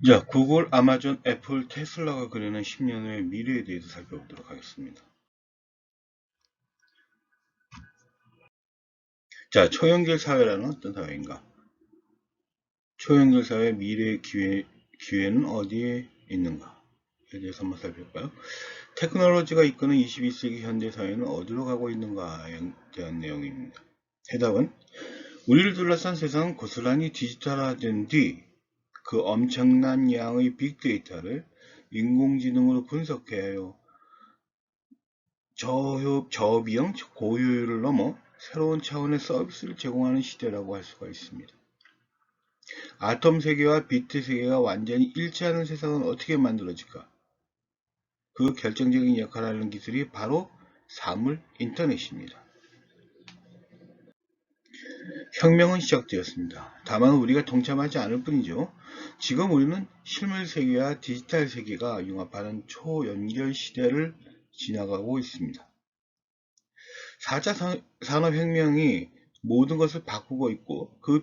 자, 구글, 아마존, 애플, 테슬라가 그리는 10년 후의 미래에 대해서 살펴보도록 하겠습니다. 자, 초연결 사회라는 어떤 사회인가? 초연결 사회의 미래의 기회는 어디에 있는가? 에 대해서 한번 살펴볼까요? 테크놀로지가 이끄는 21세기 현대 사회는 어디로 가고 있는가에 대한 내용입니다. 해답은 우리를 둘러싼 세상은 고스란히 디지털화된 뒤 그 엄청난 양의 빅데이터를 인공지능으로 분석해요. 저비용, 고효율을 넘어 새로운 차원의 서비스를 제공하는 시대라고 할 수가 있습니다. 아톰 세계와 비트 세계가 완전히 일치하는 세상은 어떻게 만들어질까? 그 결정적인 역할을 하는 기술이 바로 사물 인터넷입니다. 혁명은 시작되었습니다. 다만 우리가 동참하지 않을 뿐이죠. 지금 우리는 실물 세계와 디지털 세계가 융합하는 초연결 시대를 지나가고 있습니다. 4차 산업혁명이 모든 것을 바꾸고 있고 그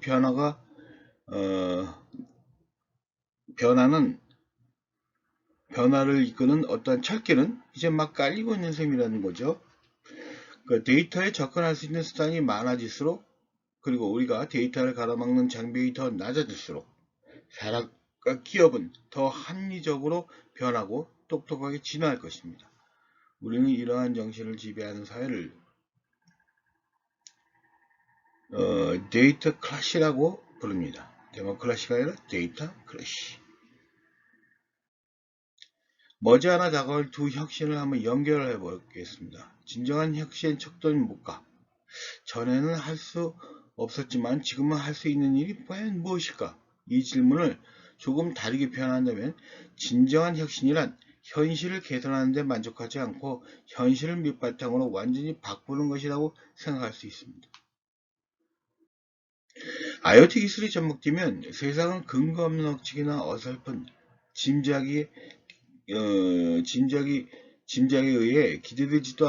변화를 이끄는 어떤 철길은 이제 막 깔리고 있는 셈이라는 거죠. 그 데이터에 접근할 수 있는 수단이 많아질수록 그리고 우리가 데이터를 가로막는 장벽이 더 낮아질수록 사람과 기업은 더 합리적으로 변하고 똑똑하게 진화할 것입니다. 우리는 이러한 정신을 지배하는 사회를 데이터 클래시라고 부릅니다. 데모클래시가 아니라 데이터 클래시. 머지않아 다가올 두 혁신을 한번 연결해 보겠습니다. 진정한 혁신의 척도는 뭘까? 전에는 할 수 없었지만 지금은 할 수 있는 일이 과연 무엇일까? 이 질문을 조금 다르게 표현한다면 진정한 혁신이란 현실을 개선하는 데 만족하지 않고 현실을 밑바탕으로 완전히 바꾸는 것이라고 생각할 수 있습니다. IoT 기술이 접목되면 세상은 근거 없는 억측이나 어설픈 짐작이 짐작에 의해 기대지도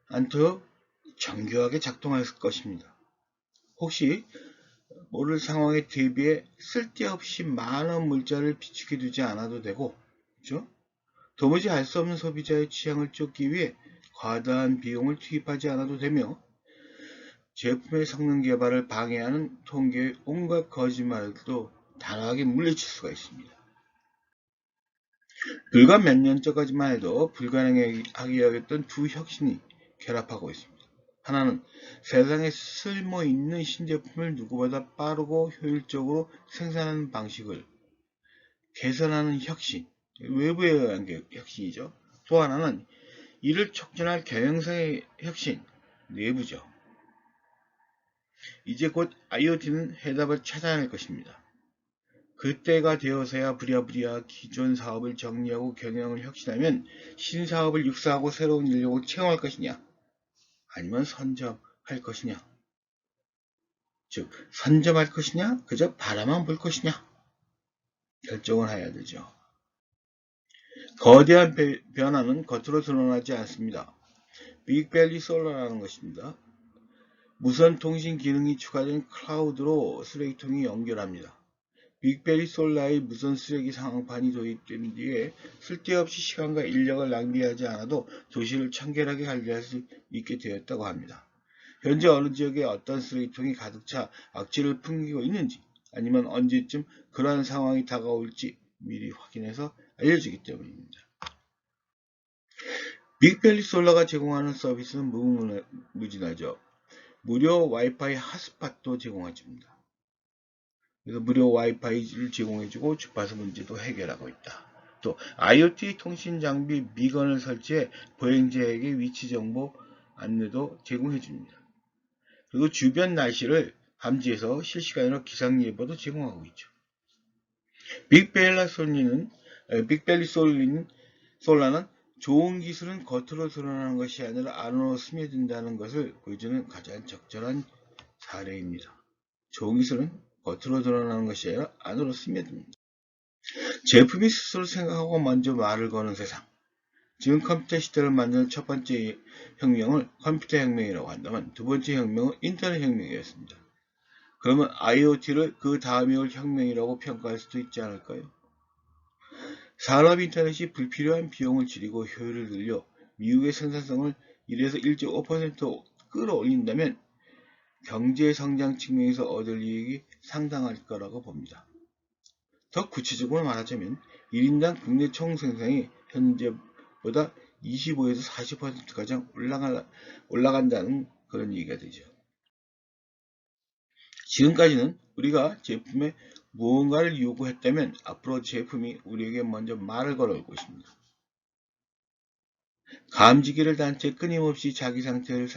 않도록 정교하게 작동할 것입니다. 혹시 모를 상황에 대비해 쓸데없이 많은 물자를 비축해 두지 않아도 되고, 그렇죠? 도무지 알 수 없는 소비자의 취향을 쫓기 위해 과다한 비용을 투입하지 않아도 되며, 제품의 성능 개발을 방해하는 통계의 온갖 거짓말도 다양하게 물리칠 수가 있습니다. 불과 몇 년 전까지만 해도 불가능하게 여겼던 두 혁신이 결합하고 있습니다. 하나는 세상에 쓸모있는 신제품을 누구보다 빠르고 효율적으로 생산하는 방식을 개선하는 혁신, 외부에 의한 혁신이죠. 또 하나는 이를 촉진할 경영상의 혁신, 내부죠. 이제 곧 IoT는 해답을 찾아낼 것입니다. 그때가 되어서야 부랴부랴 기존 사업을 정리하고 경영을 혁신하면 신사업을 육성하고 새로운 인력을 채용할 것이냐, 아니면 선점할 것이냐, 즉 선점할 것이냐, 그저 바라만 볼 것이냐 결정을 해야 되죠. 거대한 변화는 겉으로 드러나지 않습니다. 빅밸리 솔러라는 것입니다. 무선 통신 기능이 추가된 클라우드로 쓰레기통이 연결합니다. 빅베리 솔라의 무선 쓰레기 상황판이 도입된 뒤에 쓸데없이 시간과 인력을 낭비하지 않아도 도시를 청결하게 관리할 수 있게 되었다고 합니다. 현재 어느 지역에 어떤 쓰레기통이 가득 차 악취를 풍기고 있는지 아니면 언제쯤 그러한 상황이 다가올지 미리 확인해서 알려주기 때문입니다. 빅밸리 솔라가 제공하는 서비스는 무궁무진하죠. 무료 와이파이 핫스팟도 제공해줍니다. 그래서 무료 와이파이를 제공해주고 주파수 문제도 해결하고 있다. 또 IoT 통신 장비 미건을 설치해 보행자에게 위치 정보 안내도 제공해줍니다. 그리고 주변 날씨를 감지해서 실시간으로 기상 예보도 제공하고 있죠. 빅밸리 솔라는 좋은 기술은 겉으로 드러나는 것이 아니라 안으로 스며든다는 것을 보여주는 가장 적절한 사례입니다. 좋은 기술은 겉으로 드러나는 것이 아니라 안으로 스며듭니다. 제품이 스스로 생각하고 먼저 말을 거는 세상. 지금 컴퓨터 시대를 만드는 첫 번째 혁명을 컴퓨터 혁명이라고 한다면 두 번째 혁명은 인터넷 혁명이었습니다. 그러면 IoT를 그 다음에 올 혁명이라고 평가할 수도 있지 않을까요? 산업 인터넷이 불필요한 비용을 줄이고 효율을 늘려 미국의 생산성을 1에서 1.5% 끌어올린다면 경제 성장 측면에서 얻을 이익이 상당할 거라고 봅니다. 더 구체적으로 말하자면 1인당 국내 총생산이 현재보다 25에서 40%가량 올라간다는 그런 얘기가 되죠. 지금까지는 우리가 제품에 무언가를 요구했다면 앞으로 제품이 우리에게 먼저 말을 걸어올 것입니다. 감지기를 단 채 끊임없이 자기 상태를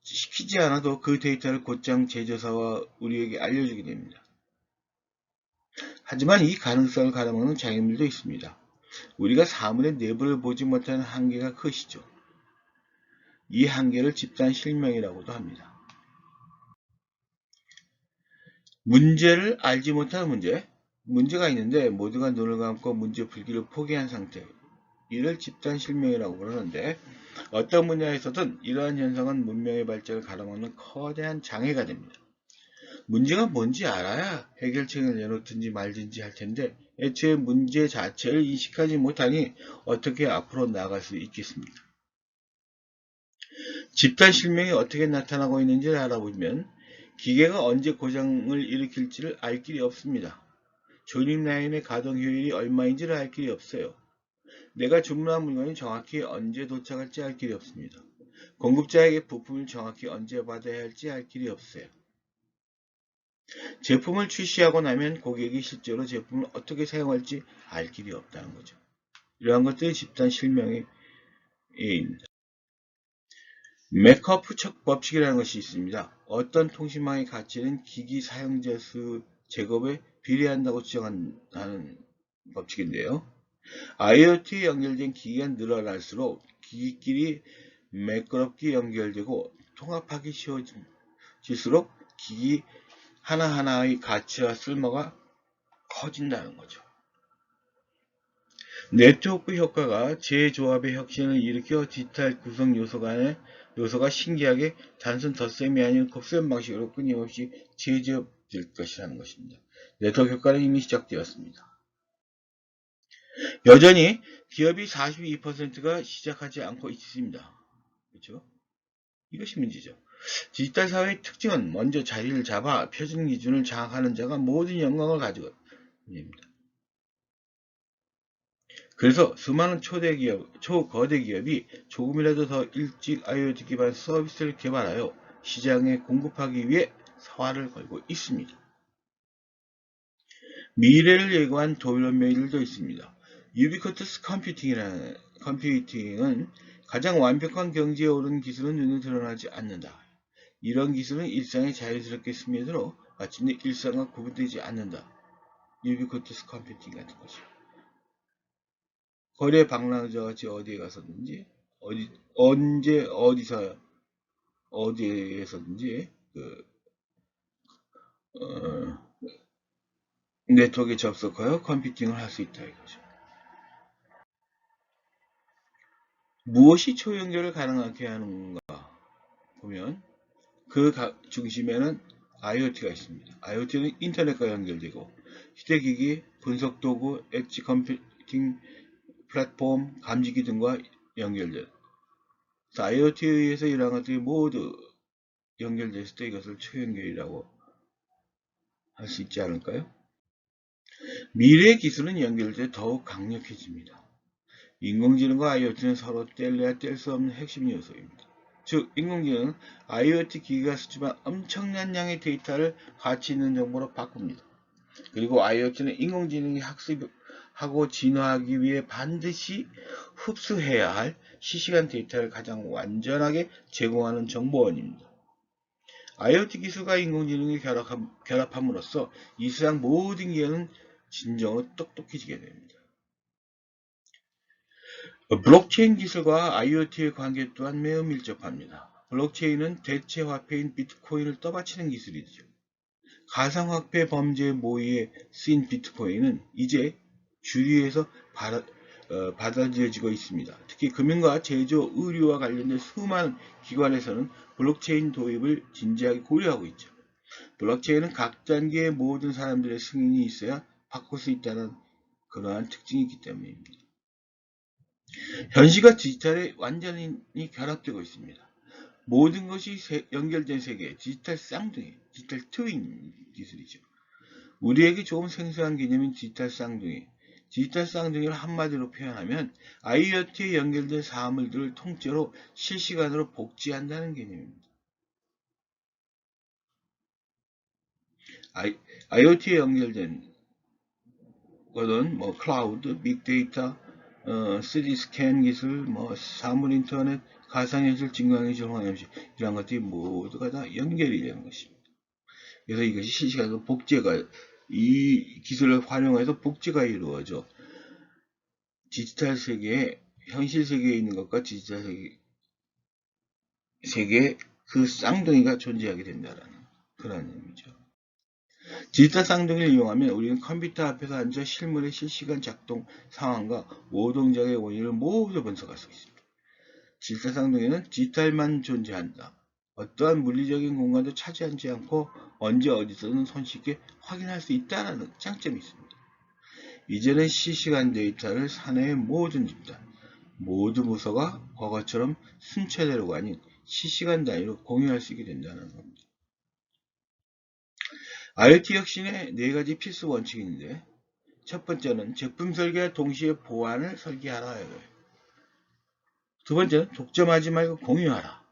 시키지 않아도 그 데이터를 곧장 제조사와 우리에게 알려주게 됩니다. 하지만 이 가능성을 가로막는 장애물도 있습니다. 우리가 사물의 내부를 보지 못하는 한계가 크시죠. 이 한계를 집단 실명이라고도 합니다. 문제를 알지 못하는 문제가 있는데 모두가 눈을 감고 문제 풀기를 포기한 상태, 이를 집단 실명이라고 그러는데 어떤 분야에서든 이러한 현상은 문명의 발전을 가로막는 커다란 장애가 됩니다. 문제가 뭔지 알아야 해결책을 내놓든지 말든지 할 텐데 애초에 문제 자체를 인식하지 못하니 어떻게 앞으로 나아갈 수 있겠습니까? 집단 실명이 어떻게 나타나고 있는지를 알아보면 기계가 언제 고장을 일으킬지를 알 길이 없습니다. 조립 라인의 가동 효율이 얼마인지를 알 길이 없어요. 내가 주문한 물건이 정확히 언제 도착할지 알 길이 없습니다. 공급자에게 부품을 정확히 언제 받아야 할지 알 길이 없어요. 제품을 출시하고 나면 고객이 실제로 제품을 어떻게 사용할지 알 길이 없다는 거죠. 이러한 것들이 집단 실명의 예입니다. 메커프 법칙이라는 것이 있습니다. 어떤 통신망의 가치는 기기 사용자 수 제곱에 비례한다고 주장하는 법칙인데요. IoT에 연결된 기기가 늘어날수록 기기끼리 매끄럽게 연결되고 통합하기 쉬워질수록 기기 하나하나의 가치와 쓸모가 커진다는 거죠. 네트워크 효과가 재조합의 혁신을 일으켜 디지털 구성 요소가 신기하게 단순 덧셈이 아닌 곱셈 방식으로 끊임없이 재조합될 것이라는 것입니다. 네트워크 효과는 이미 시작되었습니다. 여전히 기업이 42%가 시작하지 않고 있습니다. 그렇죠? 이것이 문제죠. 디지털 사회의 특징은 먼저 자리를 잡아 표준 기준을 장악하는 자가 모든 영광을 가지고 있습니다. 그래서 수많은 초거대 기업이 조금이라도 더 일찍 IoT 기반 서비스를 개발하여 시장에 공급하기 위해 사활을 걸고 있습니다. 미래를 예고한 도면들도 있습니다. 유비쿼터스 컴퓨팅은 가장 완벽한 경지에 오른 기술은 눈에 드러나지 않는다. 이런 기술은 일상에 자연스럽게 스며들어 마침내 일상과 구분되지 않는다. 유비쿼터스 컴퓨팅 같은 것이요. 거리에 방랑자같이 어디에 가서든지 어디에서든지 네트워크에 접속하여 컴퓨팅을 할 수 있다 이거죠. 무엇이 초연결을 가능하게 하는가 보면 그 중심에는 IoT가 있습니다. IoT는 인터넷과 연결되고 휴대기기, 분석도구, 엣지 컴퓨팅 플랫폼, 감지기 등과 연결된 IoT에 의해서 이러한 것들이 모두 연결됐을 때 이것을 초연결이라고 할 수 있지 않을까요? 미래의 기술은 연결될 때 더욱 강력해집니다. 인공지능과 IoT는 서로 뗄래야 뗄 수 없는 핵심 요소입니다. 즉, 인공지능은 IoT 기기가 수집한 엄청난 양의 데이터를 가치 있는 정보로 바꿉니다. 그리고 IoT는 인공지능이 학습하고 진화하기 위해 반드시 흡수해야 할 실시간 데이터를 가장 완전하게 제공하는 정보원입니다. IoT 기술과 인공지능이 결합함으로써 이 세상 모든 기업은 진정으로 똑똑해지게 됩니다. 블록체인 기술과 IoT의 관계 또한 매우 밀접합니다. 블록체인은 대체 화폐인 비트코인을 떠받치는 기술이죠. 가상화폐 범죄 모의에 쓰인 비트코인은 이제 주류에서 받아들여지고 있습니다. 특히 금융과 제조, 의료와 관련된 수많은 기관에서는 블록체인 도입을 진지하게 고려하고 있죠. 블록체인은 각 단계의 모든 사람들의 승인이 있어야 바꿀 수 있다는 그러한 특징이 있기 때문입니다. 현실과 디지털이 완전히 결합되고 있습니다. 모든 것이 연결된 세계, 디지털 쌍둥이, 디지털 트윈 기술이죠. 우리에게 조금 생소한 개념인 디지털 쌍둥이. 디지털 쌍둥이를 한마디로 표현하면 IoT에 연결된 사물들을 통째로 실시간으로 복제한다는 개념입니다. IoT에 연결된 것은 클라우드, 빅데이터, 3D 스캔 기술, 사물 인터넷, 가상현실, 증강현실, 혼합현실 이런 것들이 모두가 다 연결이 되는 것입니다. 그래서 이것이 실시간으로 복제가 이 기술을 활용해서 복제가 이루어져 디지털 세계에 현실 세계에 있는 것과 디지털 세계에 그 쌍둥이가 존재하게 된다는 그런 의미죠. 디지털 쌍둥이를 이용하면 우리는 컴퓨터 앞에서 앉아 실물의 실시간 작동 상황과 오동작의 원인을 모두 분석할 수 있습니다. 디지털 쌍둥이는 디지털만 존재한다. 어떠한 물리적인 공간도 차지하지 않고 언제 어디서든 손쉽게 확인할 수 있다는 장점이 있습니다. 이제는 실시간 데이터를 사내의 모든 집단, 모든 부서가 과거처럼 순차대로가 아닌 실시간 단위로 공유할 수 있게 된다는 겁니다. IoT 혁신의 4가지 필수 원칙이 있는데 첫 번째는 제품 설계와 동시에 보안을 설계하라. 두 번째는 독점하지 말고 공유하라.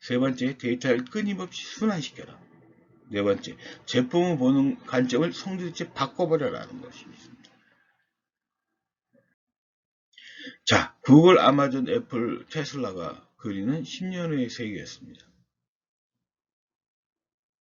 세 번째, 데이터를 끊임없이 순환시켜라. 네 번째, 제품을 보는 관점을 성질체 바꿔버려라는 것입니다. 자, 구글, 아마존, 애플, 테슬라가 그리는 10년 후의 세계였습니다.